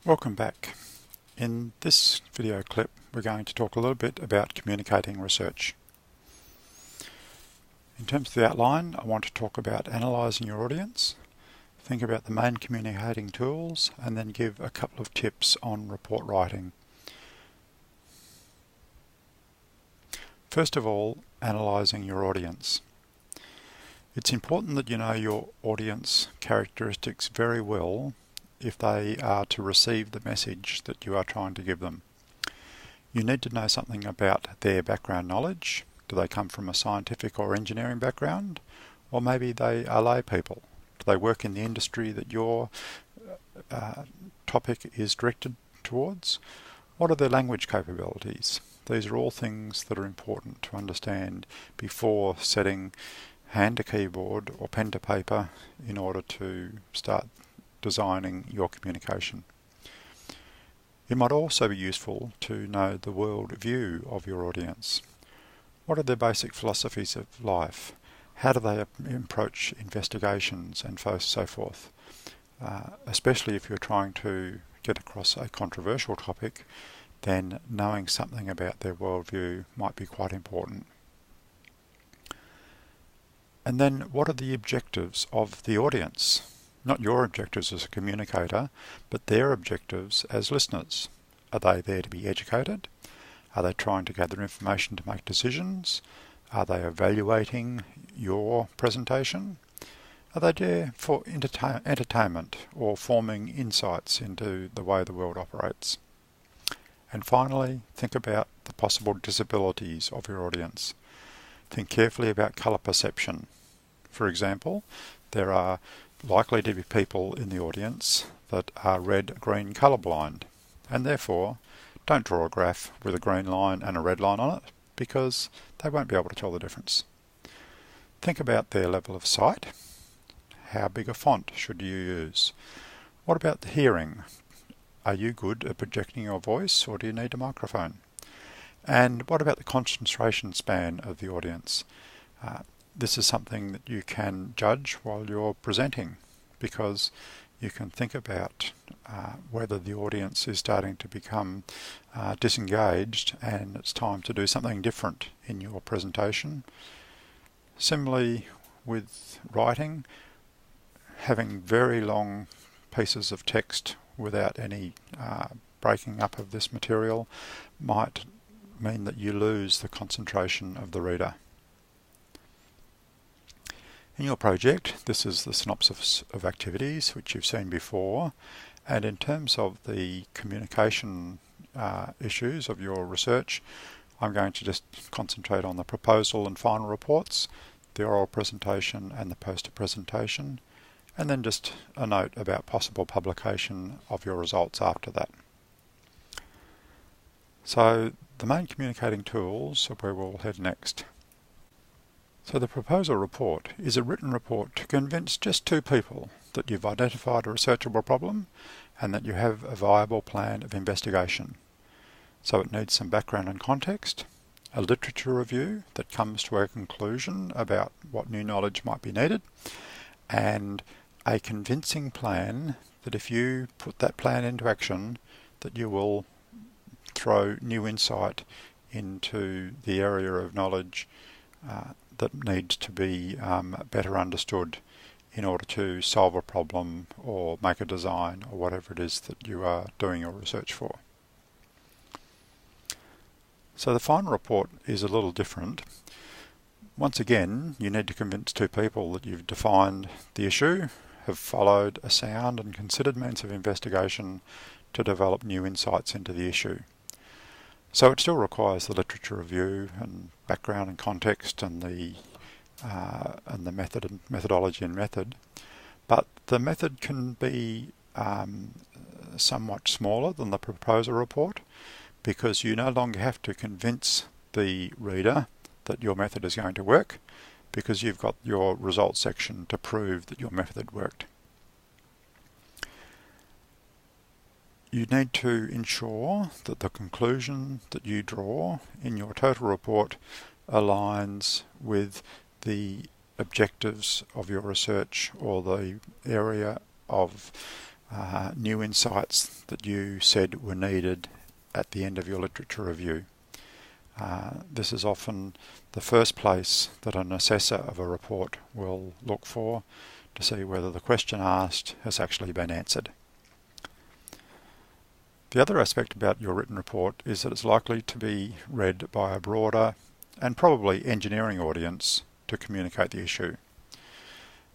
Welcome back. In this video clip we're going to talk a little bit about communicating research. In terms of the outline, I want to talk about analysing your audience, think about the main communicating tools, and then give a couple of tips on report writing. First of all, analysing your audience. It's important that you know your audience characteristics very well if they are to receive the message that you are trying to give them. You need to know something about their background knowledge. Do they come from a scientific or engineering background? Or maybe they are lay people. Do they work in the industry that your topic is directed towards? What are their language capabilities? These are all things that are important to understand before setting hand to keyboard or pen to paper in order to start designing your communication. It might also be useful to know the world view of your audience. What are their basic philosophies of life? How do they approach investigations and so forth? Especially if you're trying to get across a controversial topic, then knowing something about their worldview might be quite important. And then what are the objectives of the audience? Not your objectives as a communicator, but their objectives as listeners. Are they there to be educated? Are they trying to gather information to make decisions? Are they evaluating your presentation? Are they there for entertainment or forming insights into the way the world operates? And finally, think about the possible disabilities of your audience. Think carefully about colour perception. For example, there are likely to be people in the audience that are red-green colourblind, and therefore don't draw a graph with a green line and a red line on it because they won't be able to tell the difference. Think about their level of sight. How big a font should you use? What about the hearing? Are you good at projecting your voice, or do you need a microphone? And what about the concentration span of the audience? This is something that you can judge while you're presenting, because you can think about whether the audience is starting to become disengaged and it's time to do something different in your presentation. Similarly with writing, having very long pieces of text without any breaking up of this material might mean that you lose the concentration of the reader. In your project, this is the synopsis of activities which you've seen before, and in terms of the communication issues of your research, I'm going to just concentrate on the proposal and final reports, the oral presentation and the poster presentation, and then just a note about possible publication of your results after that. So the main communicating tools are where we'll head next. So the proposal report is a written report to convince just two people that you've identified a researchable problem and that you have a viable plan of investigation. So it needs some background and context, a literature review that comes to a conclusion about what new knowledge might be needed, and a convincing plan that if you put that plan into action, that you will throw new insight into the area of knowledge that needs to be better understood in order to solve a problem or make a design or whatever it is that you are doing your research for. So the final report is a little different. Once again, you need to convince two people that you've defined the issue, have followed a sound and considered means of investigation to develop new insights into the issue. So it still requires the literature review and background and context and the method and methodology and method, but the method can be somewhat smaller than the proposal report, because you no longer have to convince the reader that your method is going to work, because you've got your results section to prove that your method worked. You need to ensure that the conclusion that you draw in your total report aligns with the objectives of your research or the area of new insights that you said were needed at the end of your literature review. This is often the first place that an assessor of a report will look for to see whether the question asked has actually been answered. The other aspect about your written report is that it's likely to be read by a broader and probably engineering audience to communicate the issue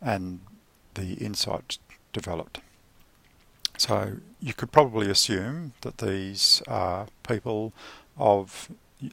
and the insights developed. So you could probably assume that these are people of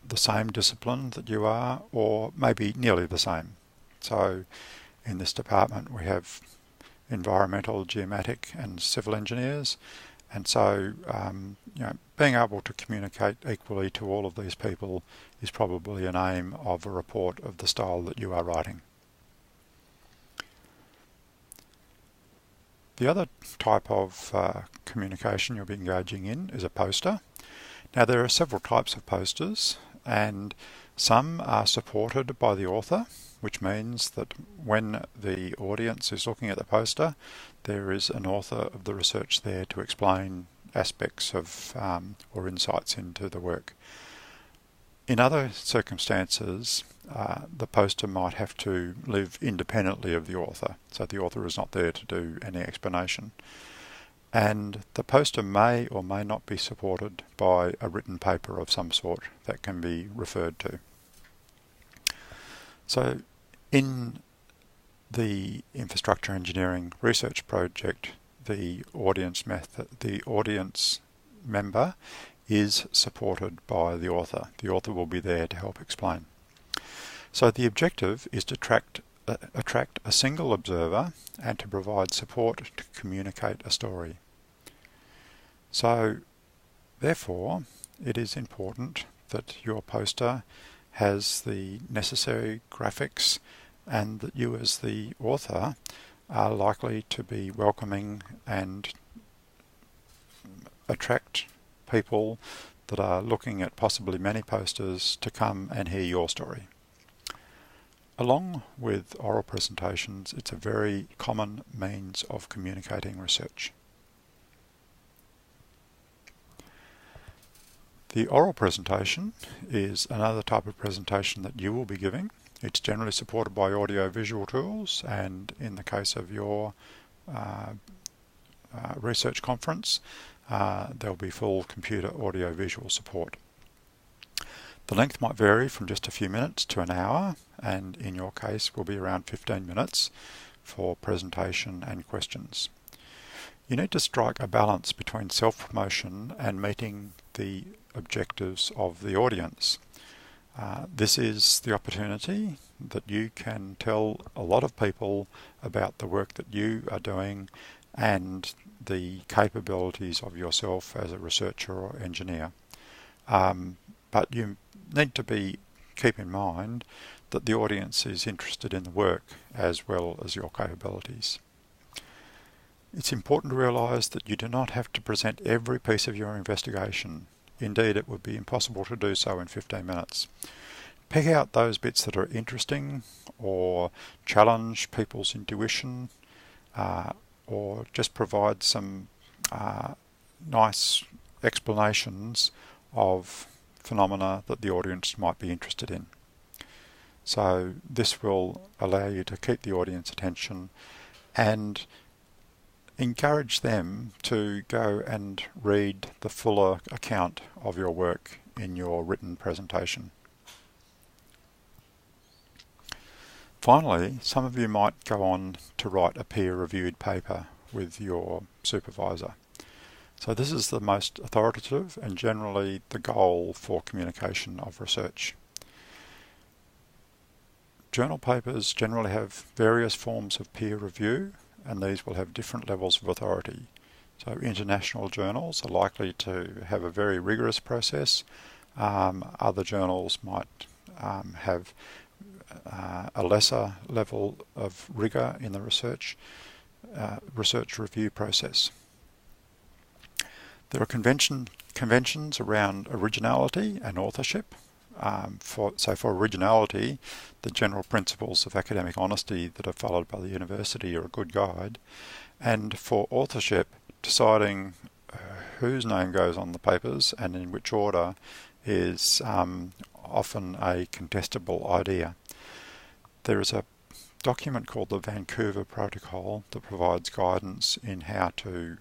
the same discipline that you are, or maybe nearly the same. So in this department we have environmental, geomatic and civil engineers, and so being able to communicate equally to all of these people is probably an aim of a report of the style that you are writing. The other type of communication you'll be engaging in is a poster. Now there are several types of posters, and some are supported by the author, which means that when the audience is looking at the poster, there is an author of the research there to explain aspects of or insights into the work. In other circumstances, the poster might have to live independently of the author, so the author is not there to do any explanation. And the poster may or may not be supported by a written paper of some sort that can be referred to. So in the infrastructure engineering research project, the audience member is supported by the author. The author will be there to help explain. So the objective is to attract a single observer and to provide support to communicate a story. So therefore it is important that your poster has the necessary graphics and that you as the author are likely to be welcoming and attract people that are looking at possibly many posters to come and hear your story. Along with oral presentations, it's a very common means of communicating research. The oral presentation is another type of presentation that you will be giving. It's generally supported by audio-visual tools, and in the case of your research conference, there'll be full computer audio-visual support. The length might vary from just a few minutes to an hour, and in your case will be around 15 minutes for presentation and questions. You need to strike a balance between self-promotion and meeting the objectives of the audience. This is the opportunity that you can tell a lot of people about the work that you are doing and the capabilities of yourself as a researcher or engineer. But you need to keep in mind that the audience is interested in the work as well as your capabilities. It's important to realise that you do not have to present every piece of your investigation. Indeed, it would be impossible to do so in 15 minutes. Pick out those bits that are interesting or challenge people's intuition, or just provide some nice explanations of phenomena that the audience might be interested in. So this will allow you to keep the audience attention and encourage them to go and read the fuller account of your work in your written presentation. Finally, some of you might go on to write a peer-reviewed paper with your supervisor. So this is the most authoritative and generally the goal for communication of research. Journal papers generally have various forms of peer review, and these will have different levels of authority. So international journals are likely to have a very rigorous process. Other journals might have a lesser level of rigour in the research review process. There are conventions around originality and authorship. For originality, the general principles of academic honesty that are followed by the university are a good guide, and for authorship, deciding whose name goes on the papers and in which order is often a contestable idea. There is a document called the Vancouver Protocol that provides guidance in how to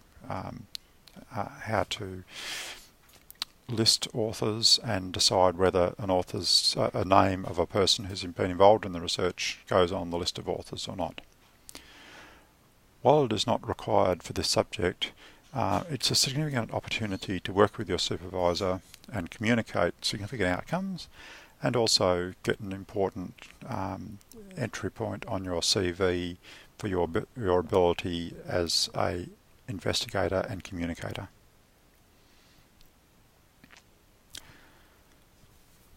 list authors and decide whether an author's a name of a person who's been involved in the research goes on the list of authors or not. While it is not required for this subject, it's a significant opportunity to work with your supervisor and communicate significant outcomes, and also get an important entry point on your CV for your ability as an investigator and communicator.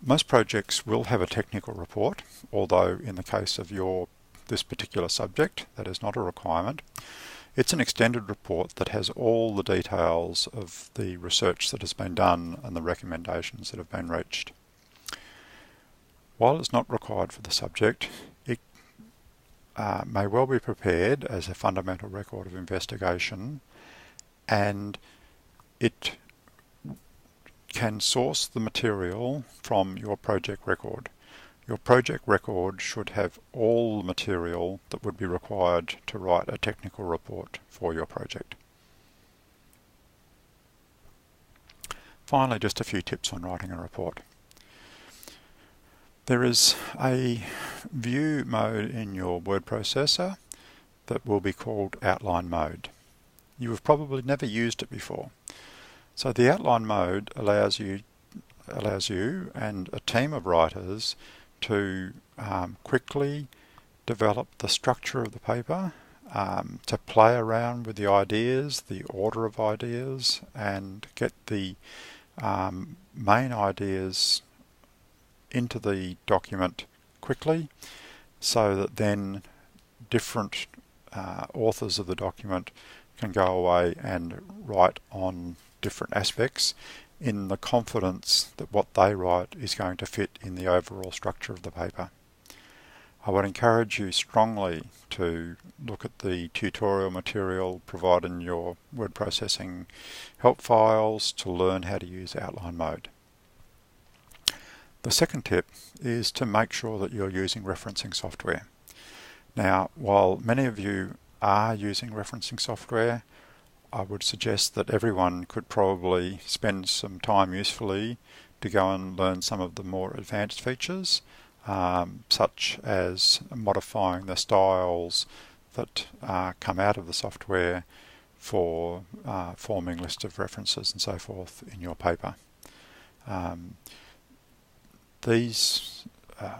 Most projects will have a technical report, although in the case of this particular subject, that is not a requirement. It's an extended report that has all the details of the research that has been done and the recommendations that have been reached. While it's not required for the subject, it may well be prepared as a fundamental record of investigation, and it can source the material from your project record. Your project record should have all the material that would be required to write a technical report for your project. Finally, just a few tips on writing a report. There is a view mode in your word processor that will be called outline mode. You have probably never used it before. So the outline mode allows you and a team of writers to quickly develop the structure of the paper, to play around with the ideas, the order of ideas, and get the main ideas into the document quickly, so that then different authors of the document can go away and write on different aspects in the confidence that what they write is going to fit in the overall structure of the paper. I would encourage you strongly to look at the tutorial material provided in your word processing help files to learn how to use outline mode. The second tip is to make sure that you're using referencing software. Now, while many of you are using referencing software, I would suggest that everyone could probably spend some time usefully to go and learn some of the more advanced features, such as modifying the styles that come out of the software for forming lists of references and so forth in your paper. These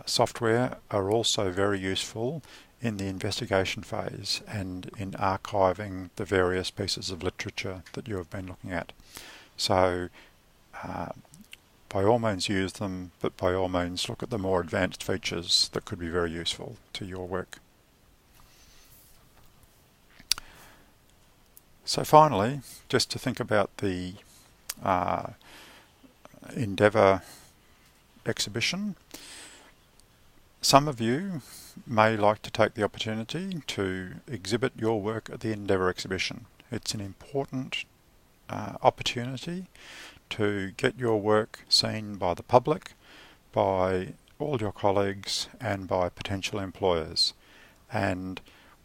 software are also very useful in the investigation phase and in archiving the various pieces of literature that you have been looking at. So by all means use them, but by all means look at the more advanced features that could be very useful to your work. So finally, just to think about the Endeavour exhibition. Some of you may like to take the opportunity to exhibit your work at the Endeavour exhibition. It's an important opportunity to get your work seen by the public, by all your colleagues, and by potential employers. And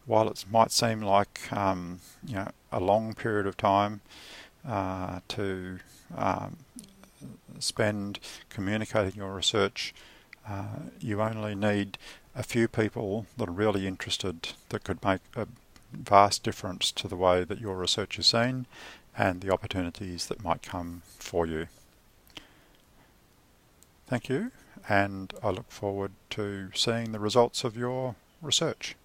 while it might seem like a long period of time to spend communicating your research, you only need a few people that are really interested that could make a vast difference to the way that your research is seen and the opportunities that might come for you. Thank you, and I look forward to seeing the results of your research.